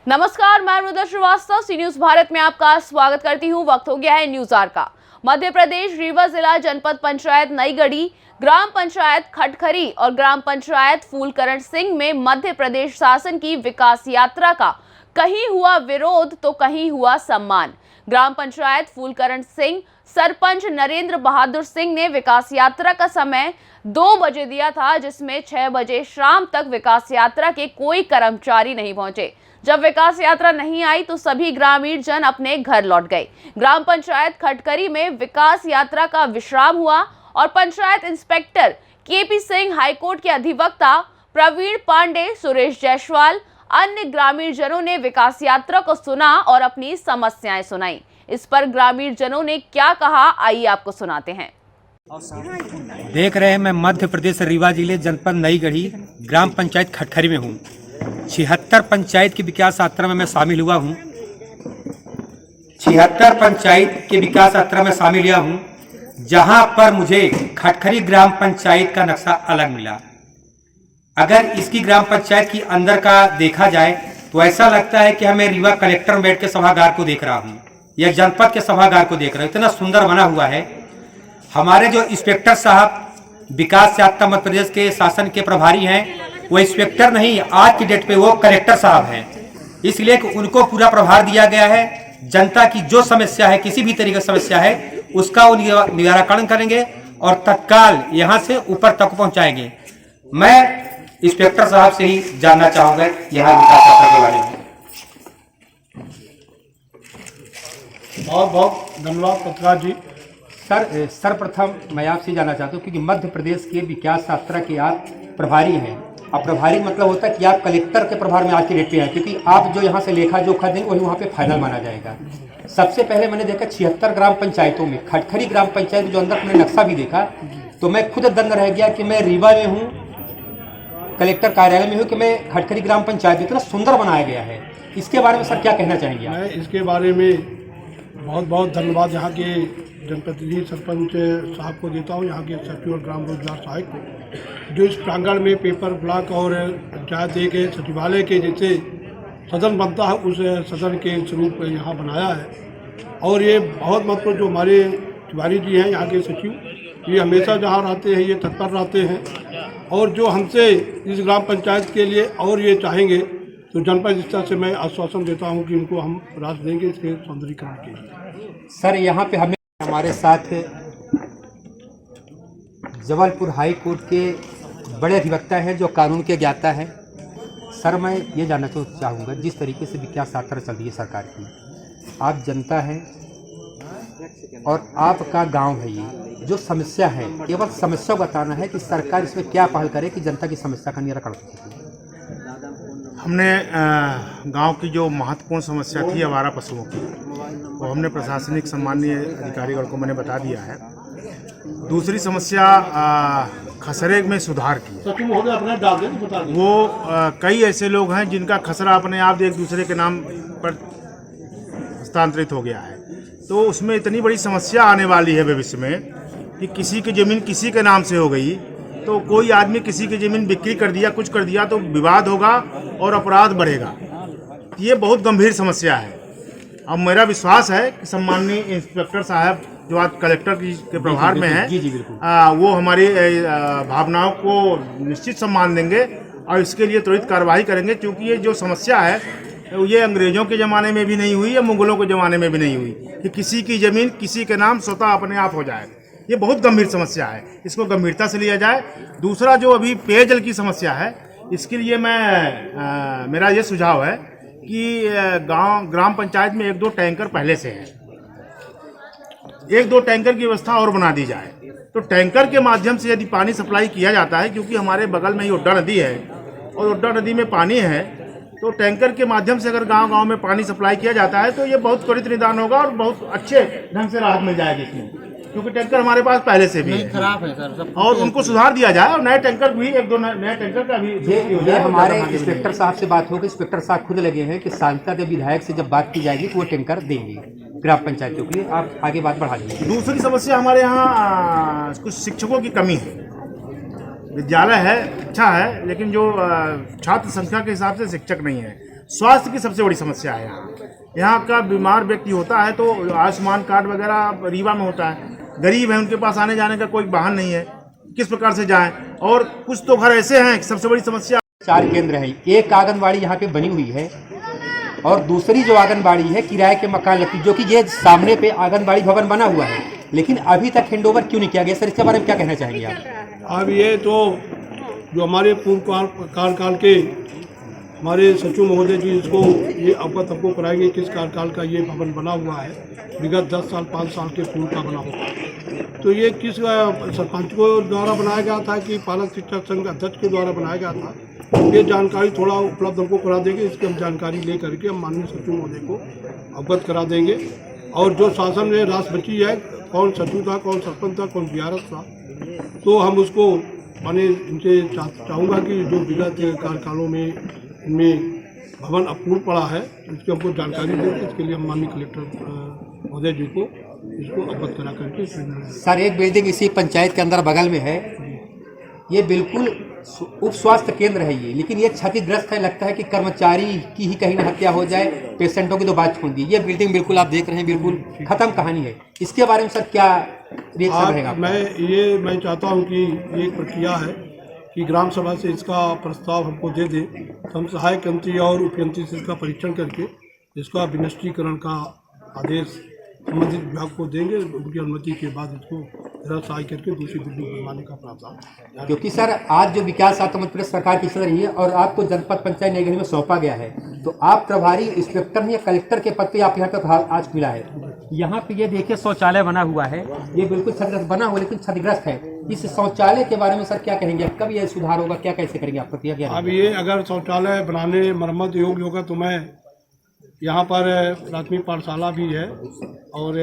नमस्कार, मैं रुद्र श्रीवास्तव सी न्यूज भारत में आपका स्वागत करती हूं। वक्त हो गया है न्यूज आवर का। मध्य प्रदेश रीवा जिला जनपद पंचायत नईगढ़ी, ग्राम पंचायत खटखरी और ग्राम पंचायत फूलकरण सिंह में मध्य प्रदेश शासन की विकास यात्रा का कहीं हुआ विरोध तो कहीं हुआ सम्मान। ग्राम पंचायत फूलकरण सिंह सरपंच नरेंद्र बहादुर सिंह ने विकास यात्रा का समय 2 बजे दिया था, जिसमें 6 बजे शाम तक विकास यात्रा के कोई कर्मचारी नहीं पहुंचे। जब विकास यात्रा नहीं आई तो सभी ग्रामीण जन अपने घर लौट गए। ग्राम पंचायत खटकरी में विकास यात्रा का विश्राम हुआ और panchayat inspector KP Singh, high court के अधिवक्ता प्रवीण पांडे, सुरेश जायसवाल, अन्य ग्रामीण जनों ने विकास यात्रा को सुना और अपनी समस्याएं सुनाई। इस पर ग्रामीण जनों ने क्या कहा, आइए आपको सुनाते हैं। देख रहे हैं, मैं मध्य प्रदेश रीवा जिले जनपद नईगढ़ी ग्राम पंचायत खटखरी में हूँ। 76 पंचायत की विकास यात्रा में मैं शामिल हुआ हूँ। 76 पंचायत के विकास यात्रा में शामिल हुआ हूँ, जहाँ पर मुझे खटखरी ग्राम पंचायत का नक्शा अलग मिला। अगर इसकी ग्राम पंचायत की अंदर का देखा जाए तो ऐसा लगता है कि हमें रीवा कलेक्टर में बैठ के सभागार को देख रहा हूँ या जनपद के सभागार को देख रहा हूँ। इतना सुंदर बना हुआ है। हमारे जो इंस्पेक्टर साहब विकास यात्रा मध्य प्रदेश के शासन के प्रभारी हैं, वो इंस्पेक्टर नहीं, आज की डेट पे वो कलेक्टर साहब हैं। इसलिए कि उनको पूरा प्रभार दिया गया है। जनता की जो समस्या है, किसी भी तरीके की समस्या है, उसका वो निराकरण करेंगे और तत्काल यहाँ से ऊपर तक पहुँचाएंगे। मैं इंस्पेक्टर साहब से ही जानना चाहूँगा यहाँ विकास यात्रा के बारे में। बहुत बहुत धन्यवाद पत्रकार जी। सर, सर्वप्रथम मैं आपसे जानना चाहता हूँ, क्योंकि मध्य प्रदेश के विकास यात्रा के आप प्रभारी हैं। अब प्रभारी मतलब होता है कि आप कलेक्टर के प्रभार में आज की डेट पे हैं, क्योंकि आप जो यहाँ से लेखा जोखा देंगे वही वहाँ पे फाइनल माना जाएगा। सबसे पहले मैंने देखा 76 ग्राम पंचायतों में खटखरी ग्राम पंचायत जो अंदर मैंने नक्शा भी देखा तो मैं खुद दंग रह गया कि मैं रीवा में हूँ, कलेक्टर कार्यालय में हूँ, कि मैं खटखरी ग्राम पंचायत इतना सुंदर बनाया गया है। इसके बारे में सर क्या कहना चाहेंगे? मैं इसके बारे में बहुत बहुत धन्यवाद यहाँ के जनप्रतिनिधि सरपंच साहब को देता हूँ, यहाँ के सचिव और ग्राम रोजगार सहायक को, जो इस प्रांगण में पेपर ब्लॉक और पंचायत के सचिवालय के जैसे सदन बनता है उस सदन के स्वरूप यहाँ बनाया है। और ये बहुत महत्वपूर्ण, जो हमारे तिवारी जी हैं यहाँ के सचिव, ये हमेशा जहाँ रहते हैं ये तत्पर रहते हैं और जो हमसे इस ग्राम पंचायत के लिए और ये चाहेंगे तो जनपद स्तर से मैं आश्वासन देता हूँ कि इनको हम राशि देंगे इसके सौंदर्यीकरण के लिए। सर, यहाँ पे हमारे साथ जबलपुर हाई कोर्ट के बड़े अधिवक्ता हैं जो कानून के ज्ञाता हैं। सर, मैं ये जानना चाहूँगा, जिस तरीके से विकास यात्रा चल रही है सरकार की, आप जनता हैं और आपका गांव है, ये जो समस्या है केवल समस्या बताना है कि सरकार इसमें क्या पहल करे कि जनता की समस्या का निराकरण हो सके। हमने गांव की जो महत्वपूर्ण समस्या थी आवारा पशुओं की, वो हमने प्रशासनिक सम्मानीय अधिकारीगण को मैंने बता दिया है। दूसरी समस्या खसरे में सुधार की है। वो कई ऐसे लोग हैं जिनका खसरा अपने आप एक दूसरे के नाम पर हस्तांतरित हो गया है, तो उसमें इतनी बड़ी समस्या आने वाली है भविष्य में कि किसी की ज़मीन किसी के नाम से हो गई तो कोई आदमी किसी की ज़मीन बिक्री कर दिया, कुछ कर दिया तो विवाद होगा और अपराध बढ़ेगा। ये बहुत गंभीर समस्या है। अब मेरा विश्वास है कि सम्माननीय इंस्पेक्टर साहब जो आज कलेक्टर के प्रभार में है, वो हमारी भावनाओं को निश्चित सम्मान देंगे और इसके लिए त्वरित कार्रवाई करेंगे, क्योंकि ये जो समस्या है ये अंग्रेजों के ज़माने में भी नहीं हुई या मुगलों के ज़माने में भी नहीं हुई कि किसी की ज़मीन किसी के नाम स्वतः अपने आप हो जाए। ये बहुत गंभीर समस्या है, इसको गंभीरता से लिया जाए। दूसरा, जो अभी पेयजल की समस्या है, इसके लिए मेरा ये सुझाव है कि ग्राम पंचायत में 1-2 टैंकर पहले से हैं, 1-2 टैंकर की व्यवस्था और बना दी जाए। तो टैंकर के माध्यम से यदि पानी सप्लाई किया जाता है, क्योंकि हमारे बगल में ही ओड्डा नदी है और ओड्डा नदी में पानी है, तो टैंकर के माध्यम से अगर गांव-गांव में पानी सप्लाई किया जाता है तो ये बहुत त्वरित निदान होगा और बहुत अच्छे ढंग से राहत मिल जाएगी इसमें, क्योंकि टैंकर हमारे पास पहले से भी खराब है सर, और उनको सुधार दिया जाए और नए टैंकर भी 1-2 नए टैंकर का भी ये हमारे इंस्पेक्टर साहब से बात होगी। इंस्पेक्टर साहब खुद लगे हैं कि सांसद या विधायक से जब बात की जाएगी तो वो टैंकर देंगे ग्राम पंचायतों के लिए। आप आगे बात बढ़ा दीजिए। दूसरी समस्या हमारे यहाँ कुछ शिक्षकों की कमी है। विद्यालय है, अच्छा है, लेकिन जो छात्र संख्या के हिसाब से शिक्षक नहीं है। स्वास्थ्य की सबसे बड़ी समस्या है यहाँ का बीमार व्यक्ति होता है तो आयुष्मान कार्ड वगैरह रीवा में होता है, गरीब है, उनके पास आने जाने का कोई वाहन नहीं है, किस प्रकार से जाएं। और कुछ तो घर ऐसे हैं, सबसे बड़ी समस्या 4 केंद्र है। एक आंगनबाड़ी यहाँ पे बनी हुई है और दूसरी जो आंगनबाड़ी है किराए के मकान लगती, जो कि ये सामने पे आंगनबाड़ी भवन बना हुआ है, लेकिन अभी तक हैंडओवर क्यों नहीं किया गया सर? इसके बारे में क्या कहना चाहेंगे आप? अब ये तो जो हमारे पूर्व कार्यकाल के हमारे सचिव महोदय जी इसको ये अवगत हमको कराएंगे किस कार्यकाल का ये भवन बना हुआ है, विगत 10 साल 5 साल के पूर्व का बना हुआ। तो ये किस सरपंच को द्वारा बनाया गया था कि पालक शिक्षक संघ अध्यक्ष के द्वारा बनाया गया था, ये जानकारी थोड़ा उपलब्ध हमको करा देंगे। इसकी हम जानकारी ले करके हम माननीय सचिव महोदय को अवगत करा देंगे। और जो शासन में राशि बची है, कौन सचिव था, कौन सरपंच था, कौन बीआरएस था, तो हम उसको माने इनसे चाहूँगा कि जो विगत कार्यकालों में इनमें भवन अपूर्ण पड़ा है, इसकी हमको जानकारी देंगे। इसके लिए हम माननीय कलेक्टर महोदय जी को इसको अवगत करा करके सर, एक बिल्डिंग इसी पंचायत के अंदर बगल में है, ये बिल्कुल उप स्वास्थ्य केंद्र है ये, लेकिन ये क्षतिग्रस्त है। लगता है कि कर्मचारी की ही कहीं न हत्या हो जाए, पेशेंटों की तो बात छोड़ दी। ये बिल्डिंग बिल्कुल आप देख रहे हैं, बिल्कुल खत्म कहानी है। इसके बारे में सर क्या रिएक्शन रहेगा? मैं चाहता हूँ कि एक प्रक्रिया है कि ग्राम सभा से इसका प्रस्ताव हमको दे दे, तो हम सहायक यंत्री और उपयंत्री से इसका परीक्षण करके इसका विनिष्टीकरण का आदेश संबंधित विभाग को देंगे। उनकी अनुमति के बाद इसको सहाय करके दूसरी बिल्डिंग बनवाने का प्रावधान। क्योंकि सर आज जो विकास मध्य प्रदेश सरकार की चल रही है और आपको जनपद पंचायत नई गढ़ी में सौंपा गया है, तो आप प्रभारी इंस्पेक्टर नहीं या कलेक्टर के पद पे आप यहाँ तक आज मिला है। यहाँ पे ये देखिए शौचालय बना हुआ है, ये बिल्कुल क्षतिग्रस्त बना हुआ लेकिन क्षतिग्रस्त है। इस शौचालय के बारे में सर क्या कहेंगे? कब ये सुधार होगा, क्या कैसे करेंगे आप? प्रक्रिया अब ये अगर शौचालय बनाने मरम्मत योग्य होगा तो मैं यहाँ पर प्राथमिक पाठशाला भी है और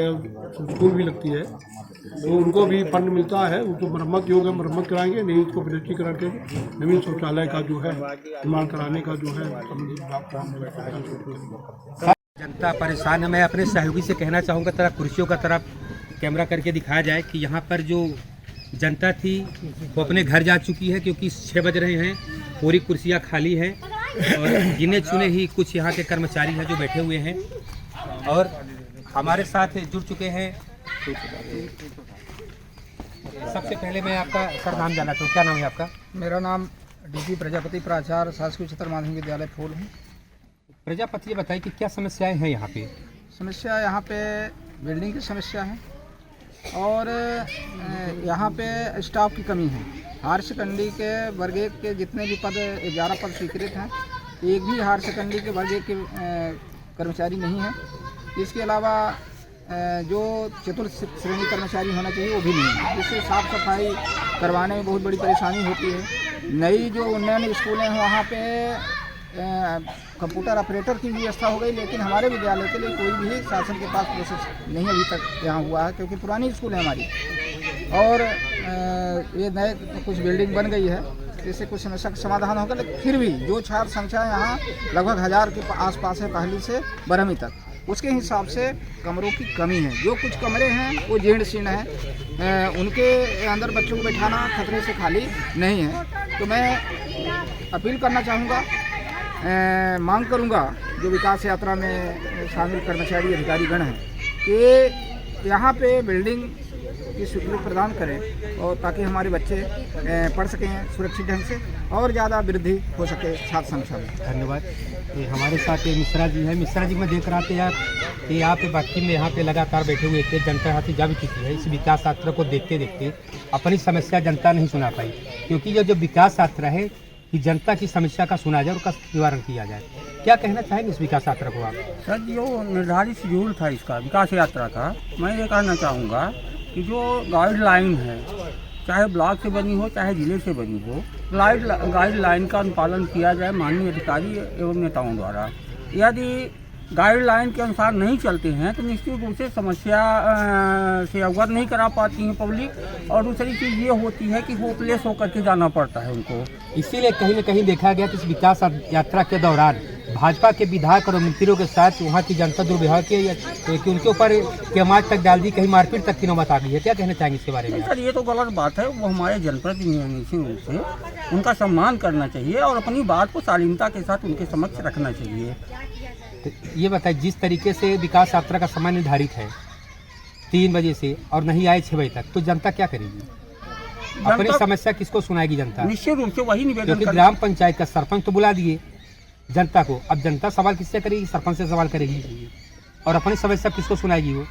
स्कूल भी लगती है, तो उनको भी फंड मिलता है। उनको मरम्मत योग्य मरम्मत कराएंगे, नहीं उसको विनिष्टीकरण के नवीन शौचालय का जो है निर्माण कराने का जो है जनता परेशान है। मैं अपने सहयोगी से कहना चाहूँगा तरह कुर्सियों का तरफ कैमरा करके दिखाया जाए कि यहाँ पर जो जनता थी वो अपने घर जा चुकी है, क्योंकि 6 बज रहे हैं, पूरी कुर्सियाँ खाली हैं और गिने चुने ही कुछ यहाँ के कर्मचारी हैं जो बैठे हुए हैं और हमारे साथ जुड़ चुके हैं। सबसे पहले मैं आपका सर नाम जानना चाहूँ, क्या नाम है आपका? मेरा नाम डीपी प्रजापति, प्राचार्य शासकीय उच्चतर माध्यमिक विद्यालय फूल हूँ। प्रजापति, ये बताइए कि क्या समस्याएं हैं यहाँ पे? समस्या यहाँ पे बिल्डिंग की समस्या है और यहाँ पे स्टाफ की कमी है। हायर सेकेंडरी के वर्ग 1 के जितने भी पद 11 पद स्वीकृत हैं, एक भी हायर सेकेंडरी के वर्ग 1 के कर्मचारी नहीं है। इसके अलावा जो चतुर्थ श्रेणी कर्मचारी होना चाहिए वो भी नहीं है, जिससे साफ सफाई करवाने में बहुत बड़ी परेशानी होती है। नई जो उन्नयन स्कूलें हैं वहाँ पे कंप्यूटर ऑपरेटर की व्यवस्था हो गई, लेकिन हमारे विद्यालय के लिए कोई भी शासन के पास प्रोसेस नहीं अभी तक यहाँ हुआ है, क्योंकि पुरानी स्कूल है हमारी। और ये नए कुछ बिल्डिंग बन गई है, इससे कुछ समस्या का समाधान होगा, लेकिन फिर भी जो छात्र संख्या यहाँ लगभग 1000 के आसपास है पहली से 12वीं तक, उसके हिसाब से कमरों की कमी है। जो कुछ कमरे हैं वो जीर्ण शीर्ण हैं, उनके अंदर बच्चों को बैठाना खतरे से खाली नहीं है। तो मैं अपील करना चाहूँगा, मांग करूँगा जो विकास यात्रा में शामिल कर्मचारी अधिकारीगण हैं कि यहाँ पे बिल्डिंग की स्वीकृति प्रदान करें और ताकि हमारे बच्चे पढ़ सकें सुरक्षित ढंग से और ज़्यादा वृद्धि हो सके छात्र संख्या में। धन्यवाद। ये हमारे साथ ये मिश्रा जी है। मिश्रा जी, मैं देख रहा था यार कि आप बाकी में यहाँ पे लगातार बैठे हुए थे, जनता यहाँ से जा भी चुकी है। इस विकास यात्रा को देखते देखते अपनी समस्या जनता नहीं सुना पाई, क्योंकि ये जो विकास यात्रा है कि जनता की समस्या का सुना जाए और उसका निवारण किया जाए। क्या कहना चाहेंगे इस विकास यात्रा को आप? सर, जो निर्धारित शेड्यूल था इसका विकास यात्रा का, मैं ये कहना चाहूँगा कि जो गाइडलाइन है, चाहे ब्लॉक से बनी हो चाहे जिले से बनी हो, गाइडलाइन का अनुपालन किया जाए माननीय अधिकारी एवं नेताओं द्वारा। यदि गाइडलाइन के अनुसार नहीं चलते हैं तो निश्चित रूप से समस्या से अवगत नहीं करा पाती है पब्लिक, और दूसरी चीज़ ये होती है कि होपलेस होकर के जाना पड़ता है उनको। इसीलिए कहीं न कहीं देखा गया कि इस विकास यात्रा के दौरान भाजपा के विधायक और मंत्रियों के साथ वहाँ की जनता दुर्व्यवहार कि उनके ऊपर केमाज तक डाल दी, कहीं मारपीट तक की नौबत आ गई है। क्या कहना चाहेंगे इसके बारे में? सर, ये तो गलत बात है। वो हमारे जनप्रतिनिधि निश्चित रूप से उनका सम्मान करना चाहिए और अपनी बात को शालीनता के साथ उनके समक्ष रखना चाहिए। तो ये बताइए, जिस तरीके से विकास यात्रा का समय निर्धारित है 3 बजे से और नहीं आए 6 बजे तक, तो जनता क्या करेगी? अपनी समस्या किसको सुनाएगी जनता? निश्चित रूप से वही निवेदन क्योंकि ग्राम पंचायत का सरपंच तो बुला दिए जनता को, अब जनता सवाल किससे करेगी? सरपंच से सवाल करेगी और अपनी समस्या किसको सुनाएगी वो?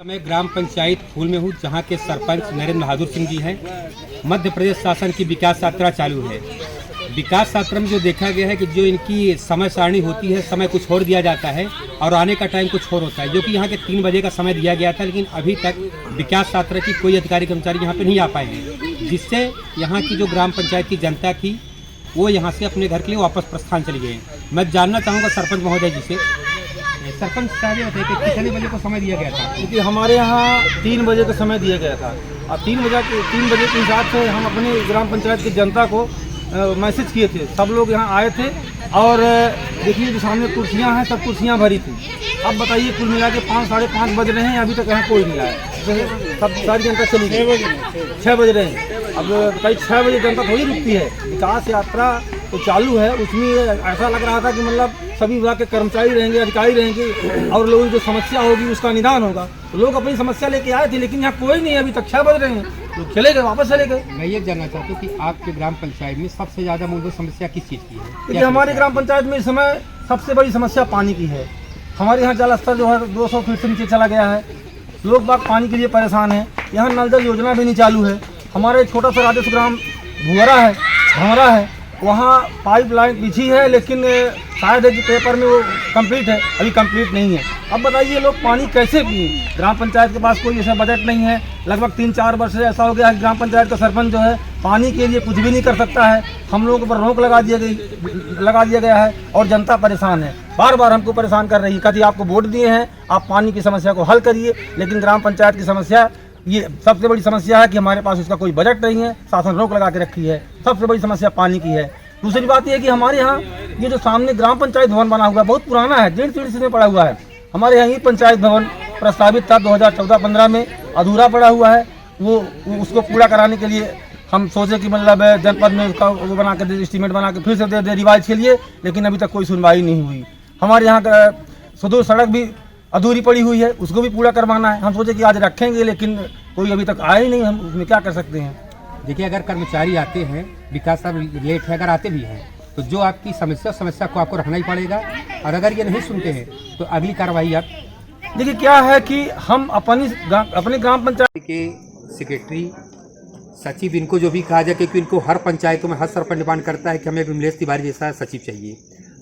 मैं ग्राम पंचायत फूल में हूँ, जहाँ के सरपंच नरेंद्र बहादुर सिंह जी हैं। मध्य प्रदेश शासन की विकास यात्रा चालू है। विकास यात्रा में जो देखा गया है कि जो इनकी समय सारणी होती है, समय कुछ और दिया जाता है और आने का टाइम कुछ और होता है, जो कि यहाँ के 3 बजे का समय दिया गया था, लेकिन अभी तक विकास यात्रा की कोई अधिकारी कर्मचारी यहाँ पे नहीं आ पाए हैं, जिससे यहाँ की जो ग्राम पंचायत की जनता थी वो यहाँ से अपने घर के लिए वापस प्रस्थान चली गए। मैं जानना चाहूँगा सरपंच महोदय जी से, सरपंच साहब ये बताइए कि कितने बजे को समय दिया गया था? क्योंकि हमारे यहाँ 3 बजे का समय दिया गया था और 3 बजे के हिसाब से हम अपनी ग्राम पंचायत की जनता को मैसेज किए थे। सब लोग यहाँ आए थे और देखिए जो सामने कुर्सियाँ हैं, सब कुर्सियाँ भरी थी। अब बताइए कुल मिला के 5 साढ़े 5 बज रहे हैं, अभी तक यहाँ कोई नहीं आया। सब सारी जनता चली गई, 6 बज रहे हैं। अब कई 6 बजे जनता थोड़ी रुकती है। विकास यात्रा तो चालू है, उसमें ऐसा लग रहा था कि मतलब सभी विभाग के कर्मचारी रहेंगे, अधिकारी रहेंगे और लोगों की जो समस्या होगी उसका निदान होगा। तो लोग अपनी समस्या लेके आए थे, लेकिन यहाँ कोई नहीं है। अभी तक 6 बज रहे हैं, लोग चले गए, वापस चले गए। मैं ये जानना चाहता हूँ कि आपके ग्राम पंचायत में सबसे ज़्यादा मूलभूत समस्या किस चीज़ की है? देखिए हमारी ग्राम पंचायत में इस समय सबसे बड़ी समस्या पानी की है। हमारे यहाँ जल स्तर जो है 200 फीट से नीचे चला गया है। लोग बाग पानी के लिए परेशान हैं। यहाँ नल जल योजना भी नहीं चालू है। हमारे छोटा सा राजस्व ग्राम भंवरा है, वहाँ पाइप लाइन बिछी है, लेकिन शायद है कि पेपर में वो कंप्लीट है, अभी कंप्लीट नहीं है। अब बताइए लोग पानी कैसे पिए? ग्राम पंचायत के पास कोई ऐसा बजट नहीं है। लगभग 3-4 वर्ष से ऐसा हो गया है, ग्राम पंचायत का सरपंच जो है पानी के लिए कुछ भी नहीं कर सकता है। हम लोगों पर रोक लगा दिया गया है और जनता परेशान है। बार बार हमको परेशान कर रही है, कहती आपको वोट दिए हैं, आप पानी की समस्या को हल करिए, लेकिन ग्राम पंचायत की समस्या, ये सबसे बड़ी समस्या है कि हमारे पास उसका कोई बजट नहीं है। शासन रोक लगा के रखी है। सबसे बड़ी समस्या पानी की है। दूसरी बात यह है कि हमारे यहाँ ये जो सामने ग्राम पंचायत भवन बना हुआ है बहुत पुराना है, 1.5 से पड़ा हुआ है। हमारे यहाँ ये पंचायत भवन प्रस्तावित था 2014-15 में, अधूरा पड़ा हुआ है। वो उसको पूरा कराने के लिए हम सोचे कि मतलब जनपद में उसका वो बना के एस्टीमेट बना के फिर से दे रिवाइज के लिए, लेकिन अभी तक कोई सुनवाई नहीं हुई। हमारे यहाँ का सुदूर सड़क भी अधूरी पड़ी हुई है, उसको भी पूरा करवाना है। हम सोचे कि आज रखेंगे, लेकिन कोई अभी तक आया ही नहीं। हम उसमें क्या कर सकते हैं? देखिए, अगर कर्मचारी आते हैं, विकास लेट है, अगर आते भी हैं, तो जो आपकी समस्या को आपको रखना ही पड़ेगा। और अगर ये नहीं सुनते हैं तो अगली कार्रवाई आप देखिए क्या है कि हम अपनी ग्राम पंचायत के सेक्रेटरी सचिव, इनको जो भी कहा जाए, क्योंकि इनको हर पंचायतों में हर सरपंच डिमांड करता है कि हमें विमलेश तिवारी जैसा सचिव चाहिए।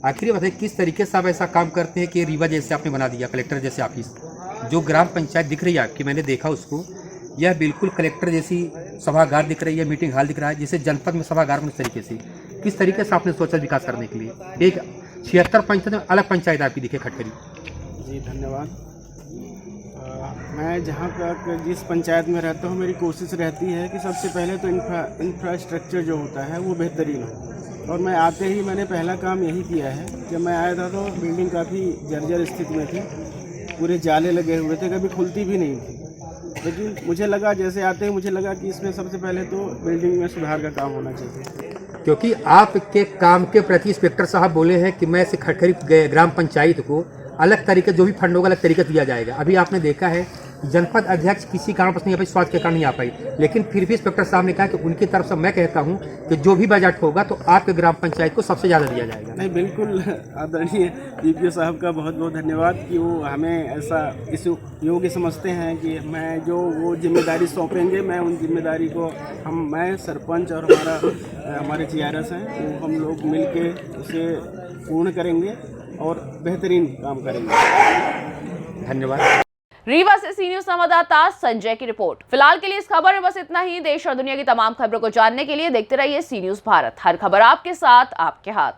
आखिर बताइए किस तरीके से आप ऐसा काम करते हैं कि रीवा जैसे आपने बना दिया, कलेक्टर जैसे ऑफिस। जो ग्राम पंचायत दिख रही है आपकी, मैंने देखा उसको, यह बिल्कुल कलेक्टर जैसी सभागार दिख रही है, मीटिंग हॉल दिख रहा है, जैसे जनपद में सभागार में। इस तरीके से किस तरीके से आपने सोचा विकास करने के लिए? एक 76 पंचायत में अलग पंचायत आपकी दिखे खटखरी। जी धन्यवाद। मैं जहाँ तक जिस पंचायत में रहता हूँ, मेरी कोशिश रहती है कि सबसे पहले तो इंफ्रास्ट्रक्चर जो होता है वो बेहतरीन हो। और मैं आते ही मैंने पहला काम यही किया है। जब मैं आया था तो बिल्डिंग काफ़ी जर्जर स्थिति में थी, पूरे जाले लगे हुए थे, कभी खुलती भी नहीं थी। लेकिन मुझे लगा, जैसे आते ही मुझे लगा कि इसमें सबसे पहले तो बिल्डिंग में सुधार का काम होना चाहिए। क्योंकि आपके काम के प्रति इंस्पेक्टर साहब बोले हैं कि मैं इसे खटखरी ग्राम पंचायत को अलग तरीके, जो भी फंड होगा अलग तरीके दिया जाएगा। अभी आपने देखा है जनपद अध्यक्ष किसी कारणवश नहीं आ पाई, स्वास्थ्य के कारण नहीं आ पाई, लेकिन फिर भी इंस्पेक्टर साहब ने कहा कि उनकी तरफ से मैं कहता हूं कि जो भी बजट होगा तो आपके ग्राम पंचायत को सबसे ज़्यादा दिया जाएगा। नहीं, बिल्कुल आदरणीय DPO साहब का बहुत बहुत धन्यवाद कि वो हमें ऐसा इस योग्य समझते हैं कि मैं जो वो जिम्मेदारी सौंपेंगे, मैं उन जिम्मेदारी को मैं सरपंच और हमारे CRS हैं, वो हम लोग मिल के उसे पूर्ण करेंगे और बेहतरीन काम करेंगे। धन्यवाद। रीवा से सी न्यूज संवाददाता संजय की रिपोर्ट। फिलहाल के लिए इस खबर में बस इतना ही। देश और दुनिया की तमाम खबरों को जानने के लिए देखते रहिए सी न्यूज भारत। हर खबर आपके साथ, आपके हाथ।